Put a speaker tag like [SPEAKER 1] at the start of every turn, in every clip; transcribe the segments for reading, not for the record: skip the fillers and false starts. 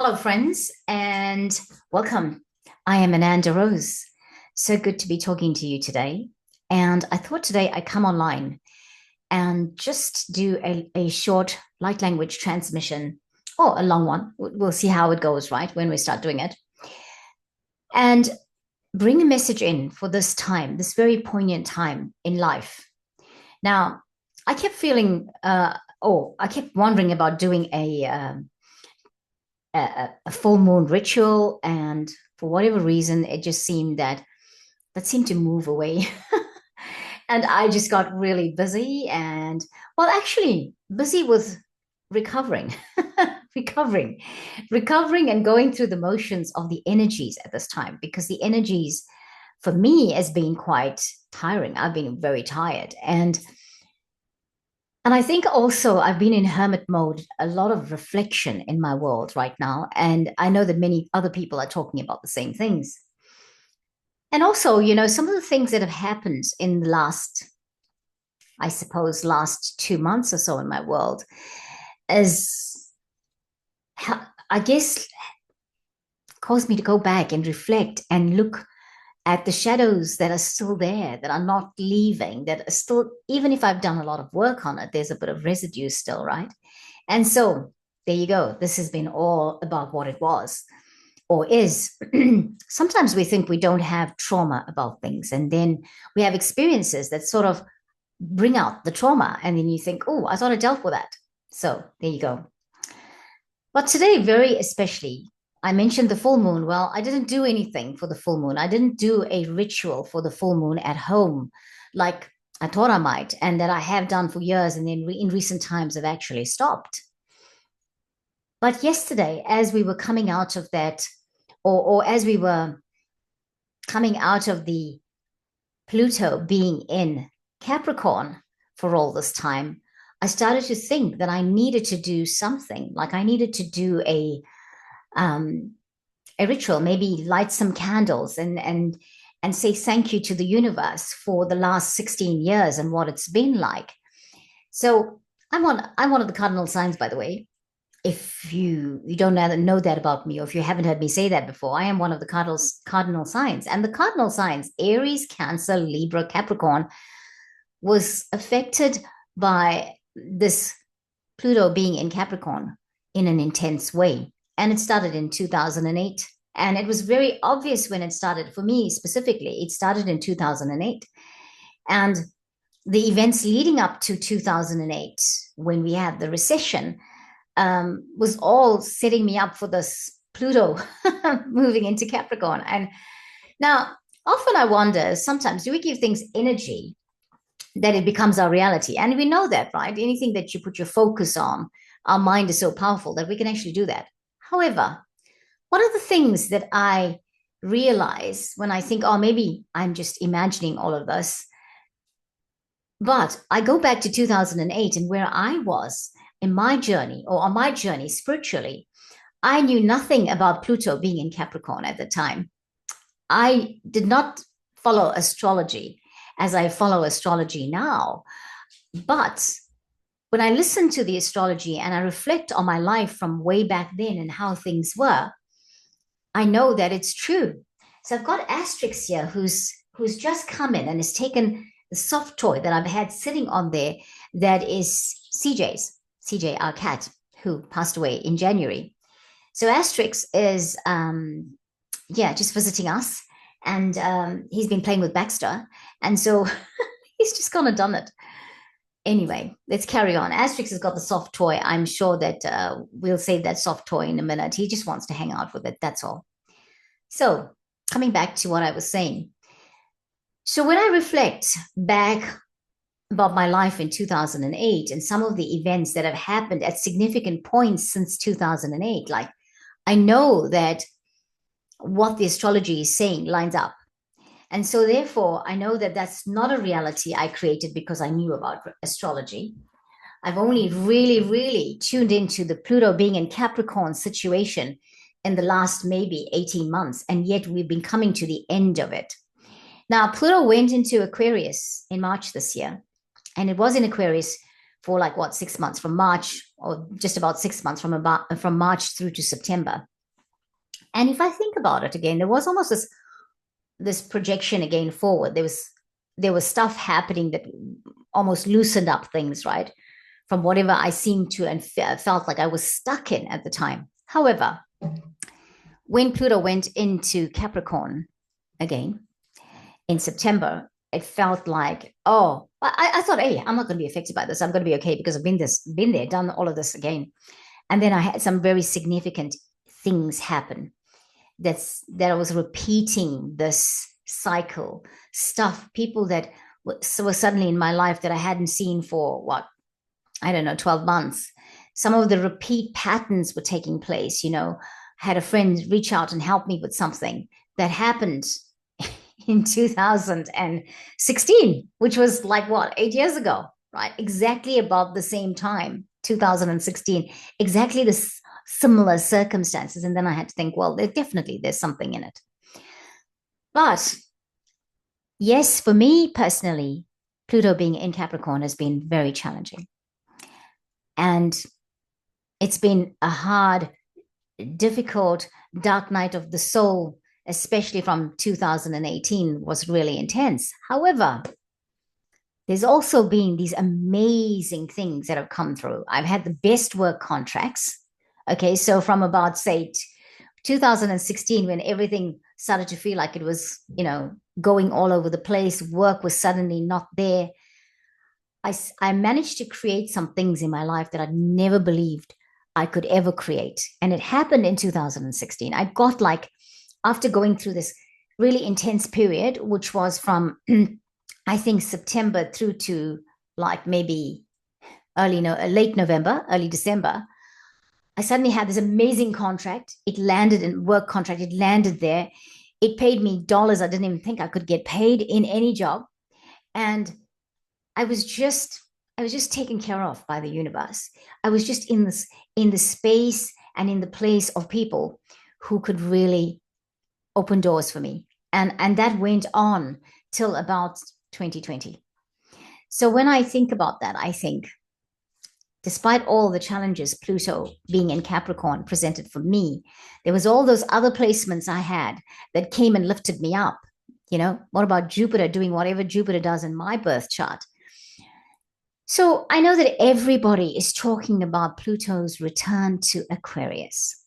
[SPEAKER 1] Hello, friends, and welcome. I am Ananda Rose. So good to be talking to you today. And I thought today I'd come online and just do a short light language transmission or a long one. We'll see how it goes, right, when we start doing it. And bring a message in for this time, this very poignant time in life. Now, I kept feeling, I kept wondering about doing a full moon ritual, and for whatever reason it just seemed that seemed to move away. And I just got really busy, and well, actually busy with recovering. recovering recovering and going through the motions of the energies at this time, because the energies for me has been quite tiring. I've been very tired, and I think also I've been in hermit mode, a lot of reflection in my world right now. And I know that many other people are talking about the same things. And also, some of the things that have happened in the last, I suppose, last 2 months or so in my world is, I guess, caused me to go back and reflect and look at the shadows that are still there, that are not leaving, that are still, even if I've done a lot of work on it, there's a bit of residue still, right? And so there you go. This has been all about what it was or is. Sometimes we think we don't have trauma about things, and then we have experiences that sort of bring out the trauma. And then you think, oh, I thought I dealt with that. So there you go. But today, very especially, I mentioned the full moon. Well, I didn't do anything for the full moon. I didn't do a ritual for the full moon at home like I thought I might, and that I have done for years. And then in recent times, I've actually stopped. But yesterday, as we were coming out of that, or as we were coming out of the Pluto being in Capricorn for all this time, I started to think that I needed to do something. Like I needed to do um, a ritual, maybe light some candles and say thank you to the universe for the last 16 years and what it's been like. So I'm one of the cardinal signs, by the way. If you don't know that about me, or if you haven't heard me say that before, I am one of the cardinal signs. And the cardinal signs, Aries, Cancer, Libra, Capricorn, was affected by this Pluto being in Capricorn in an intense way. And it started in 2008. And it was very obvious when it started. For me specifically, it started in 2008. And the events leading up to 2008, when we had the recession, was all setting me up for this Pluto moving into Capricorn. And now, often I wonder, sometimes do we give things energy that it becomes our reality? And we know that, right? Anything that you put your focus on, our mind is so powerful that we can actually do that. However, one of the things that I realize when I think, oh, maybe I'm just imagining all of this, but I go back to 2008 and where I was in my journey, or on my journey spiritually, I knew nothing about Pluto being in Capricorn at the time. I did not follow astrology as I follow astrology now. But when I listen to the astrology and I reflect on my life from way back then and how things were, I know that it's true. So I've got Asterix here who's just come in and has taken the soft toy that I've had sitting on there, that is CJ, our cat, who passed away in January. So Asterix is just visiting us, and he's been playing with Baxter, and so he's just gone and done it. Anyway, let's carry on. Asterix has got the soft toy. I'm sure that we'll save that soft toy in a minute. He just wants to hang out with it. That's all. So, coming back to what I was saying. So, when I reflect back about my life in 2008 and some of the events that have happened at significant points since 2008, like I know that what the astrology is saying lines up. And so, therefore, I know that that's not a reality I created because I knew about astrology. I've only really, really tuned into the Pluto being in Capricorn situation in the last maybe 18 months. And yet we've been coming to the end of it. Now, Pluto went into Aquarius in March this year. And it was in Aquarius for like what, 6 months, from March, or just about 6 months, from March through to September. And if I think about it again, there was almost this projection again forward. There was stuff happening that almost loosened up things, right? From whatever I seemed to and felt like I was stuck in at the time. However, when Pluto went into Capricorn again in September, it felt like, oh, I thought, hey, I'm not going to be affected by this. I'm going to be okay because I've been there, done all of this again. And then I had some very significant things happen. That I was repeating this cycle, people that were suddenly in my life that I hadn't seen for what, I don't know, 12 months. Some of the repeat patterns were taking place. I had a friend reach out and help me with something that happened in 2016, which was like what, 8 years ago, right? Exactly about the same time, 2016, exactly the similar circumstances. And then I had to think, well, there's something in it. But yes, for me personally, Pluto being in Capricorn has been very challenging. And it's been a hard, difficult, dark night of the soul, especially from 2018, was really intense. However, there's also been these amazing things that have come through. I've had the best work contracts. Okay, so from about, say, 2016, when everything started to feel like it was, going all over the place, work was suddenly not there. I managed to create some things in my life that I'd never believed I could ever create. And it happened in 2016. I got like, after going through this really intense period, which was from, I think, September through to like maybe late November, early December, I suddenly had this amazing contract. It landed in work contract. It landed there. It paid me dollars I didn't even think I could get paid in any job. And I was just taken care of by the universe. I was just in the space and in the place of people who could really open doors for me. And that went on till about 2020. So when I think about that, I think, despite all the challenges Pluto being in Capricorn presented for me, there was all those other placements I had that came and lifted me up. What about Jupiter doing whatever Jupiter does in my birth chart? So I know that everybody is talking about Pluto's return to Aquarius.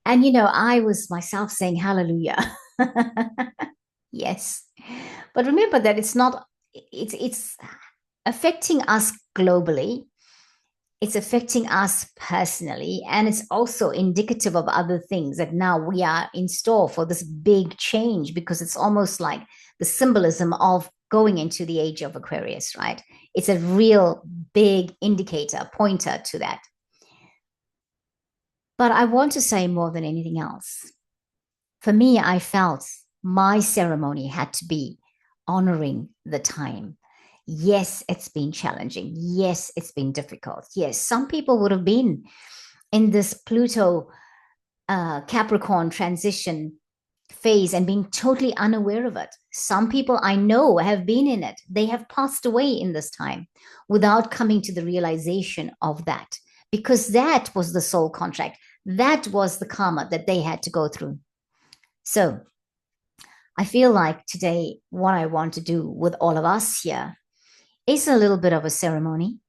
[SPEAKER 1] And, I was myself saying, hallelujah. Yes. But remember that it's affecting us globally. It's affecting us personally. And it's also indicative of other things that now we are in store for this big change, because it's almost like the symbolism of going into the age of Aquarius, right? It's a real big indicator, pointer to that. But I want to say more than anything else. For me, I felt my ceremony had to be honoring the time. Yes, it's been challenging. Yes, it's been difficult. Yes, some people would have been in this Pluto Capricorn transition phase and being totally unaware of it. Some people I know have been in it. They have passed away in this time without coming to the realization of that, because that was the soul contract. That was the karma that they had to go through. So I feel like today, what I want to do with all of us here is a little bit of a ceremony,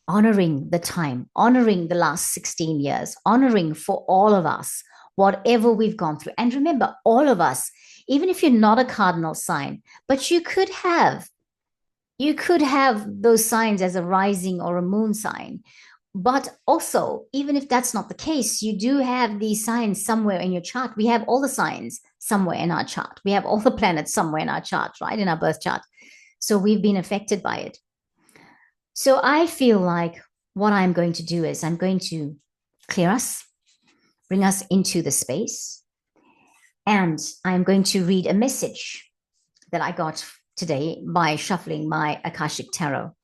[SPEAKER 1] honoring the time, honoring the last 16 years, honoring for all of us whatever we've gone through. And remember, all of us, even if you're not a cardinal sign, but you could have those signs as a rising or a moon sign. But also, even if that's not the case, you do have these signs somewhere in your chart. We have all the signs somewhere in our chart. We have all the planets somewhere in our chart, right? In our birth chart. So we've been affected by it. So I feel like what I'm going to do is I'm going to clear us, bring us into the space, and I'm going to read a message that I got today by shuffling my Akashic Tarot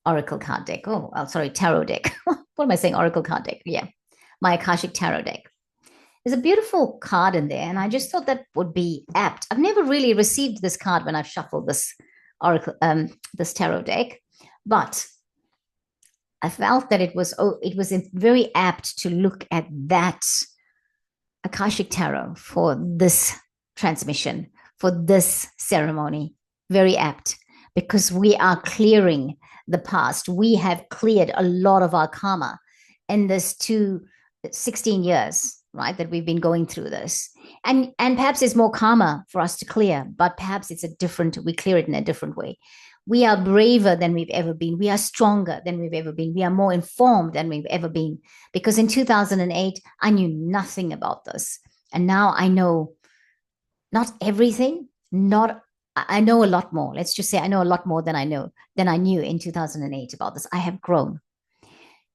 [SPEAKER 1] Oracle card deck. Oh, sorry, tarot deck. What am I saying? Oracle card deck. Yeah, my Akashic Tarot deck. There's a beautiful card in there, and I just thought that would be apt. I've never really received this card when I've shuffled this Oracle, this tarot deck, But I felt that it was very apt to look at that Akashic Tarot for this transmission, for this ceremony. Very apt because we are clearing the past. We have cleared a lot of our karma in this 16 years, right, that we've been going through this. And perhaps there's more karma for us to clear, but perhaps we clear it in a different way. We are braver than we've ever been. We are stronger than we've ever been. We are more informed than we've ever been. Because in 2008, I knew nothing about this. And now I know not everything, I know a lot more. Let's just say I know a lot more than I knew in 2008 about this. I have grown.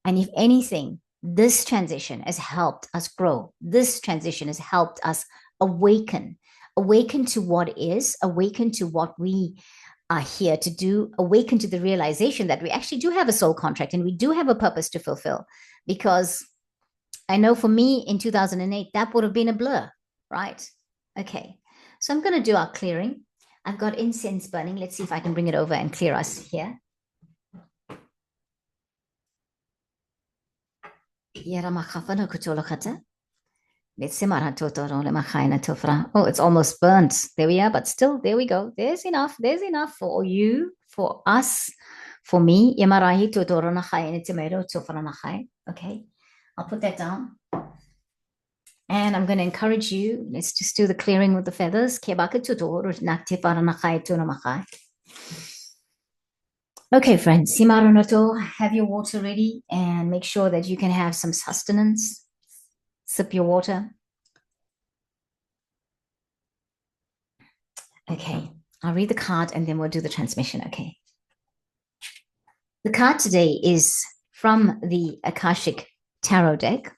[SPEAKER 1] And if anything, this transition has helped us grow. This transition has helped us awaken to what is, awaken to what we are here to do, awaken to the realization that we actually do have a soul contract and we do have a purpose to fulfill. Because I know for me in 2008, that would have been a blur, right? Okay, so I'm going to do our clearing. I've got incense burning. Let's see if I can bring it over and clear us here. Oh, it's almost burnt. There we are, but still, there we go. There's enough. There's enough for you, for us, for me. Okay, I'll put that down. And I'm going to encourage you. Let's just do the clearing with the feathers. Okay, friends, have your water ready and make sure that you can have some sustenance. Sip your water. Okay, I'll read the card and then we'll do the transmission, okay? The card today is from the Akashic Tarot deck.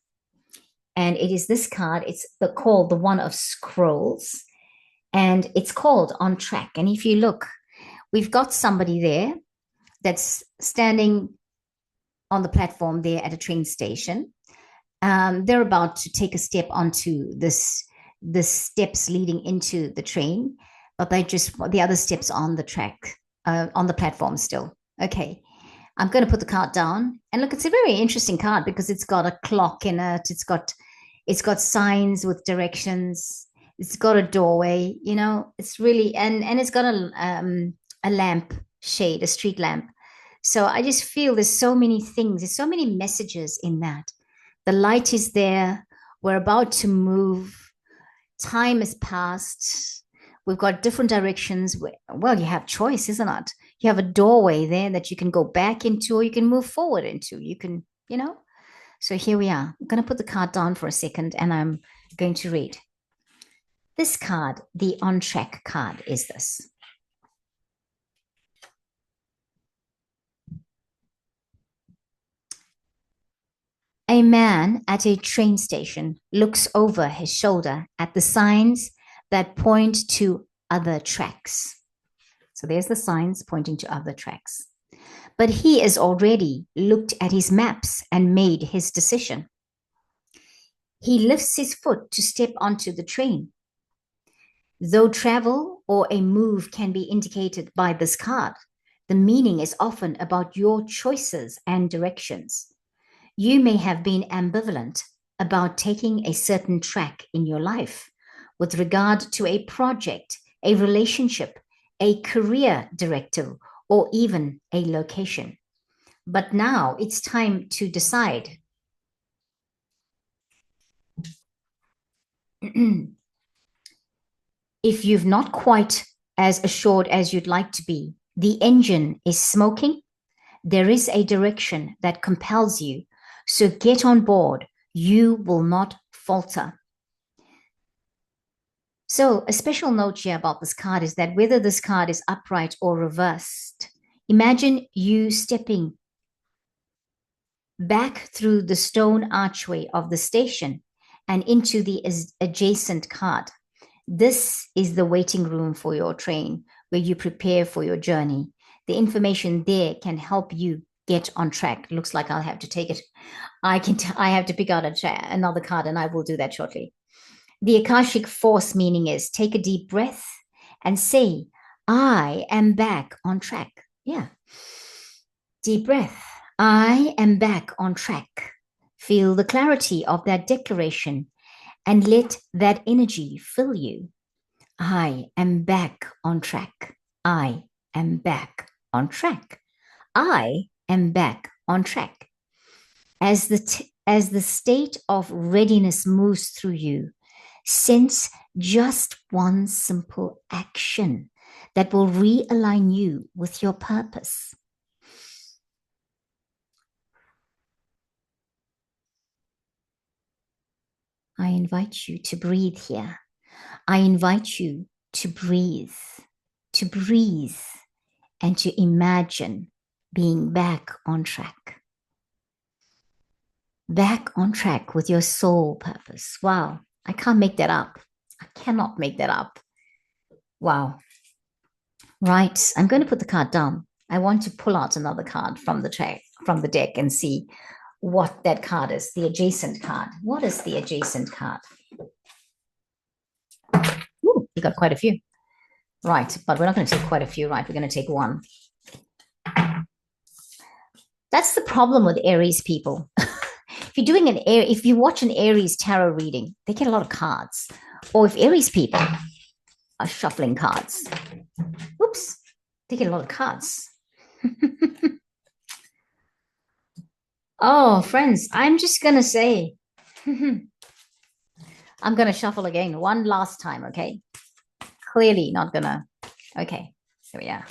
[SPEAKER 1] And it is this card. It's called the One of Scrolls. And it's called On Track. And if you look, we've got somebody there that's standing on the platform there at a train station. They're about to take a step onto the steps leading into the train, but the other steps on the track, on the platform still. Okay, I'm going to put the card down. And look, it's a very interesting card because it's got a clock in it. It's got signs with directions. It's got a doorway, it's really, and it's got a lamp shade, a street lamp. So I just feel there's so many things, there's so many messages in that. The light is there. We're about to move. Time has passed. We've got different directions. Well, you have choice, isn't it? You have a doorway there that you can go back into or you can move forward into. You can, So here we are. I'm going to put the card down for a second and I'm going to read. This card, the On Track card, is this. A man at a train station looks over his shoulder at the signs that point to other tracks. So there's the signs pointing to other tracks. But he has already looked at his maps and made his decision. He lifts his foot to step onto the train. Though travel or a move can be indicated by this card, the meaning is often about your choices and directions. You may have been ambivalent about taking a certain track in your life with regard to a project, a relationship, a career directive, or even a location. But now it's time to decide. If you've not quite as assured as you'd like to be, the engine is smoking, there is a direction that compels you. So get on board. You will not falter. So a special note here about this card is that whether this card is upright or reversed, imagine you stepping back through the stone archway of the station and into the adjacent card. This is the waiting room for your train where you prepare for your journey. The information there can help you get on track. Looks like I'll have to take it. I have to pick out another card and I will do that shortly. The Akashic Force meaning is take a deep breath and say, I am back on track. Yeah. Deep breath. I am back on track. Feel the clarity of that declaration and let that energy fill you. I am back on track. I am back on track. I am back on track. As the state of readiness moves through you, sense just one simple action that will realign you with your purpose. I invite you to breathe here. I invite you to breathe, and to imagine being back on track. Back on track with your soul purpose. Wow, I can't make that up. I cannot make that up. Wow. Right, I'm going to put the card down. I want to pull out another card from the deck and see what that card is, the adjacent card. What is the adjacent card? Ooh, you got quite a few. Right, but we're not going to take quite a few, right? We're going to take one. That's the problem with Aries people. If you watch an Aries tarot reading, they get a lot of cards. Or if Aries people are shuffling cards, oops, they get a lot of cards. Oh, friends, I'm just going to say, I'm going to shuffle again one last time, okay? Clearly not going to. Okay, here we are.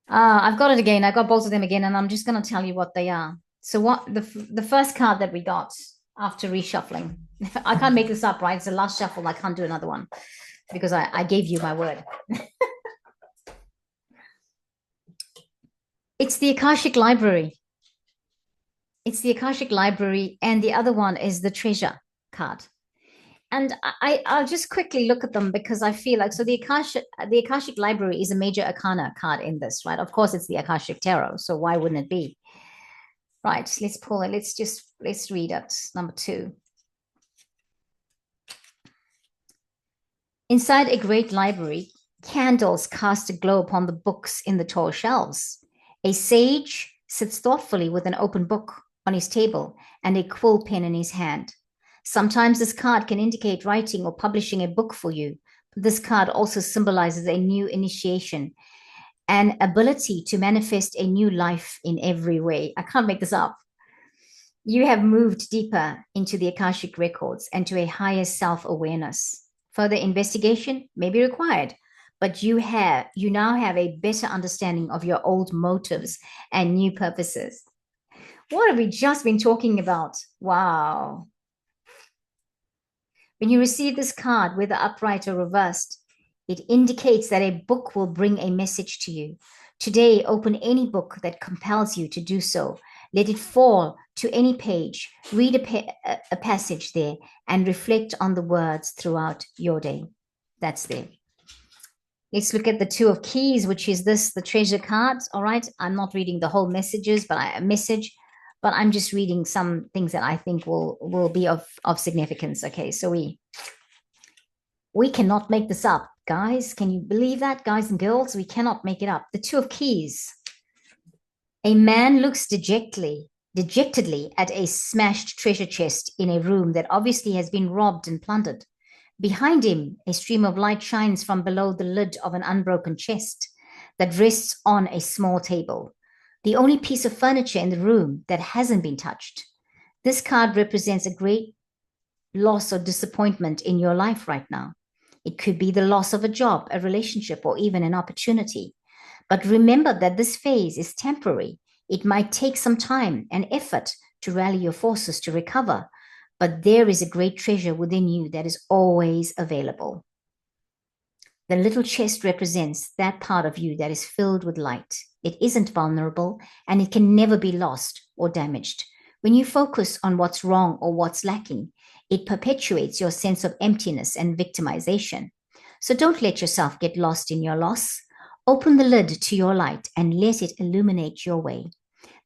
[SPEAKER 1] I've got it again. I got both of them again, and I'm just going to tell you what they are. So what the first card that we got after reshuffling, I can't make this up, right? It's the last shuffle. I can't do another one because I gave you my word. It's the Akashic Library. It's the Akashic Library, and the other one is the Treasure card. And I'll just quickly look at them because I feel like, so the Akashic Library is a major arcana card in this, right? Of course, it's the Akashic Tarot, so why wouldn't it be? Right, let's pull it. Let's read it. Number 2. Inside a great library, candles cast a glow upon the books in the tall shelves. A sage sits thoughtfully with an open book on his table and a quill pen in his hand. Sometimes this card can indicate writing or publishing a book for you. This card also symbolizes a new initiation, an ability to manifest a new life in every way. I can't make this up. You have moved deeper into the Akashic records and to a higher self-awareness. Further investigation may be required, but you now have a better understanding of your old motives and new purposes. What have we just been talking about? Wow. When you receive this card, whether upright or reversed, it indicates that a book will bring a message to you. Today, open any book that compels you to do so. Let it fall to any page. Read a passage there and reflect on the words throughout your day. That's there. Let's look at the 2 of Keys, which is the Treasure card. All right. I'm not reading the whole messages, but I'm just reading some things that I think will be of significance. Okay, so we cannot make this up, guys. Can you believe that, guys and girls? We cannot make it up. The 2 of Keys. A man looks dejectedly at a smashed treasure chest in a room that obviously has been robbed and plundered. Behind him, a stream of light shines from below the lid of an unbroken chest that rests on a small table, the only piece of furniture in the room that hasn't been touched. This card represents a great loss or disappointment in your life right now. It could be the loss of a job, a relationship, or even an opportunity. But remember that this phase is temporary. It might take some time and effort to rally your forces to recover, but there is a great treasure within you that is always available. The little chest represents that part of you that is filled with light. It isn't vulnerable, and it can never be lost or damaged. When you focus on what's wrong or what's lacking, it perpetuates your sense of emptiness and victimization. So don't let yourself get lost in your loss. Open the lid to your light and let it illuminate your way.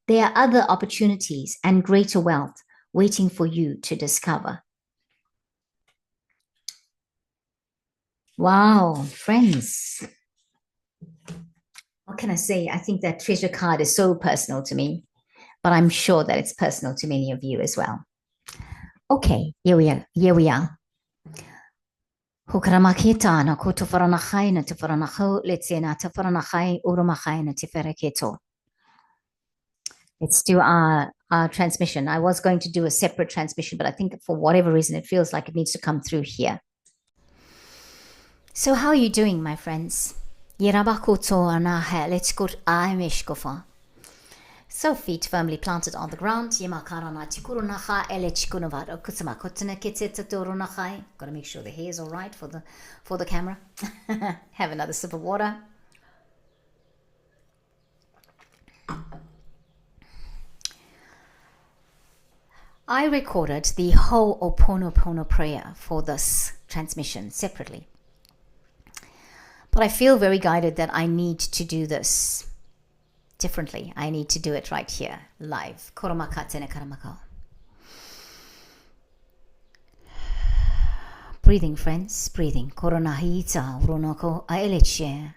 [SPEAKER 1] There are other opportunities and greater wealth waiting for you to discover. Wow, friends. What can I say? I think that treasure card is so personal to me, but I'm sure that it's personal to many of you as well. Okay, here we are. Here we are. Hukaramakita ko tufaranachai na tufaranacho letsena tufaranachai urumachai na tiferaketo. Let's do our transmission. I was going to do a separate transmission, but I think for whatever reason, it feels like it needs to come through here. So how are you doing, my friends? Let's go to so feet firmly planted on the ground. Gotta make sure the hair is all right for the camera. Have another sip of water. I recorded the Ho'oponopono prayer for this transmission separately. But I feel very guided that I need to do this differently. I need to do it right here, live. Breathing, friends, breathing. Koronahita uronoko aeleche.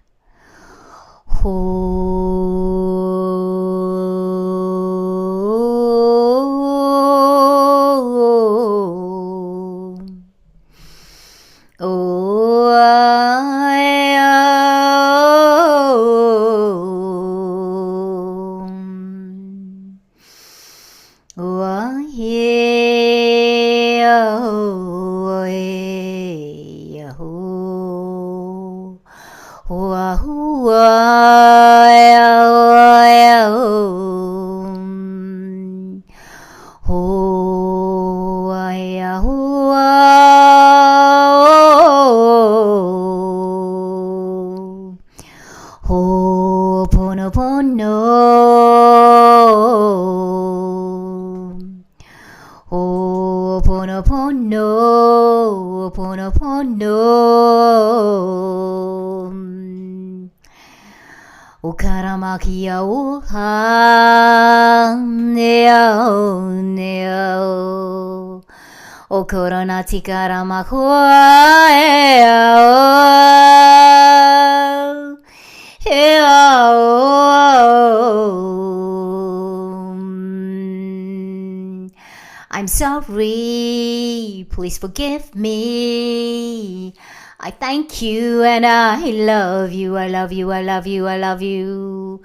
[SPEAKER 1] I'm sorry, please forgive me. I thank you and I love you, I love you, I love you, I love you.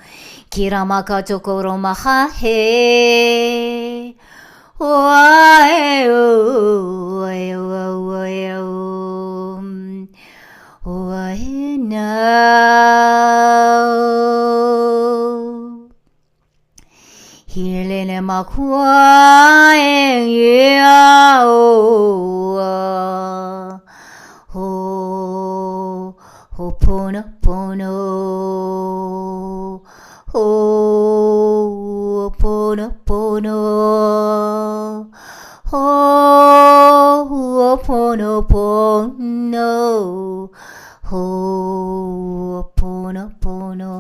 [SPEAKER 1] Kiramaka tokoro mahahe. Hilele makwa ya ho pono pono ho pono pono ho pono pono ho pono pono.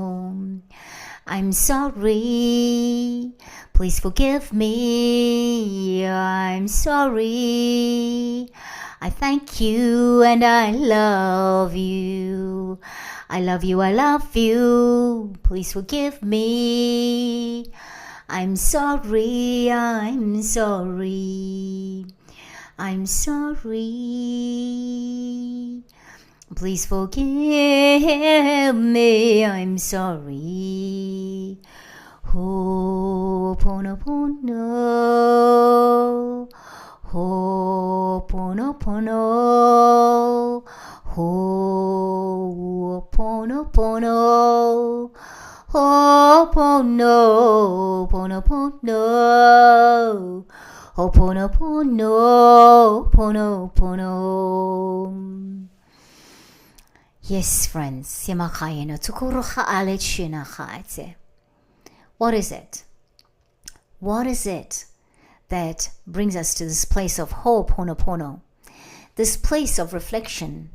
[SPEAKER 1] I'm sorry, please forgive me. I'm sorry, I thank you and I love you. I love you, I love you, please forgive me. I'm sorry, I'm sorry, I'm sorry. Please forgive me, I'm sorry. Ho'oponopono, ho'oponopono, ho'oponopono, ho'oponopono, ho'oponopono, ponopono. Yes, friends. What is it? What is it that brings us to this place of Ho'oponopono? This place of reflection,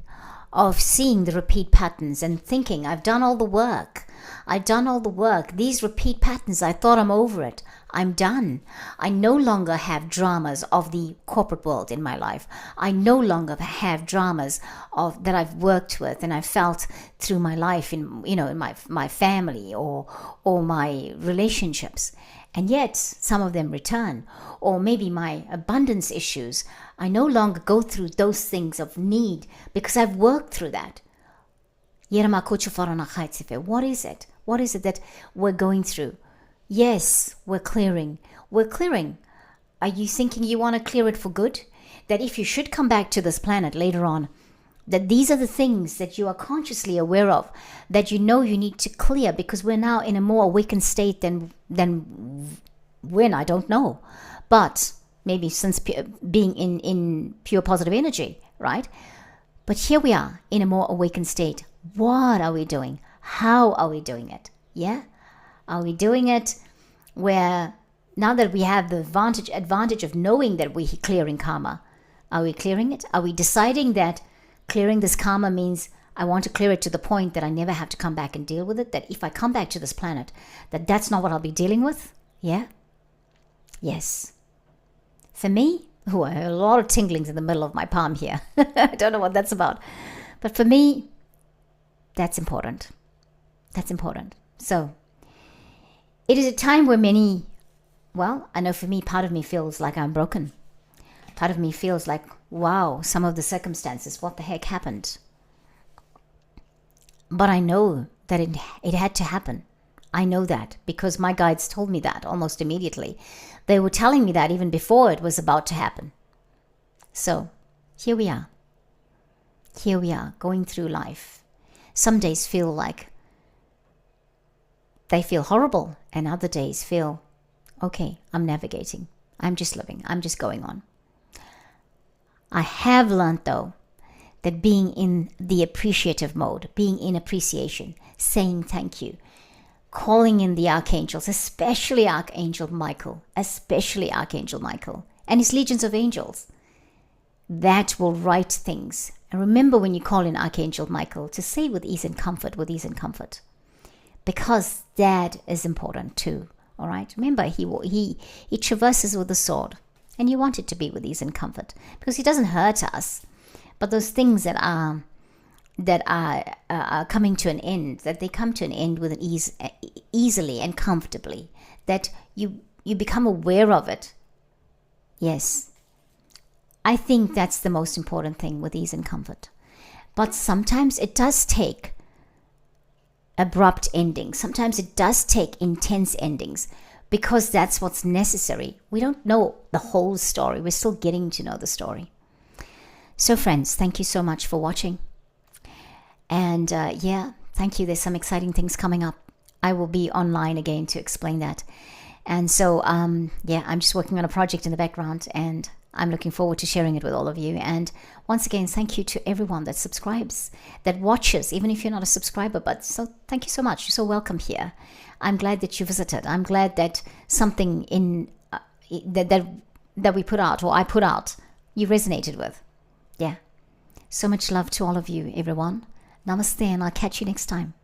[SPEAKER 1] of seeing the repeat patterns and thinking, I've done all the work. I've done all the work. These repeat patterns, I thought I'm over it. I'm done. I no longer have dramas of the corporate world in my life. I no longer have dramas of that I've worked with and I've felt through my life in my family or my relationships. And yet some of them return. Or maybe my abundance issues. I no longer go through those things of need because I've worked through that. What is it? What is it that we're going through? Yes, we're clearing. We're clearing. Are you thinking you want to clear it for good? That if you should come back to this planet later on, that these are the things that you are consciously aware of, that you know you need to clear because we're now in a more awakened state than when, I don't know. But maybe since being in pure positive energy, right? But here we are in a more awakened state. What are we doing? How are we doing it? Yeah? Are we doing it where now that we have the advantage of knowing that we're clearing karma, are we clearing it? Are we deciding that clearing this karma means I want to clear it to the point that I never have to come back and deal with it? That if I come back to this planet, that's not what I'll be dealing with? Yeah? Yes. For me, a lot of tinglings in the middle of my palm here. I don't know what that's about. But for me, that's important. That's important. So, it is a time where I know for me, part of me feels like I'm broken. Part of me feels like, wow, some of the circumstances, what the heck happened? But I know that it had to happen. I know that because my guides told me that almost immediately. They were telling me that even before it was about to happen. So, here we are. Here we are, going through life. Some days feel like they feel horrible, and other days feel, okay, I'm navigating. I'm just living. I'm just going on. I have learned, though, that being in the appreciative mode, being in appreciation, saying thank you, calling in the archangels, especially Archangel Michael, and his legions of angels, that will right things. And remember when you call in Archangel Michael to say with ease and comfort, because that is important too. All right. Remember, he traverses with the sword, and you want it to be with ease and comfort because he doesn't hurt us. But those things that are coming to an end, that they come to an end with an easily and comfortably, that you become aware of it. Yes. I think that's the most important thing with ease and comfort. But sometimes it does take abrupt endings. Sometimes it does take intense endings because that's what's necessary. We don't know the whole story. We're still getting to know the story. So friends, thank you so much for watching. And thank you. There's some exciting things coming up. I will be online again to explain that. And so, I'm just working on a project in the background, and I'm looking forward to sharing it with all of you. And once again, thank you to everyone that subscribes, that watches, even if you're not a subscriber. But so thank you so much. You're so welcome here. I'm glad that you visited. I'm glad that something in that we put out, or I put out, you resonated with. Yeah. So much love to all of you, everyone. Namaste, and I'll catch you next time.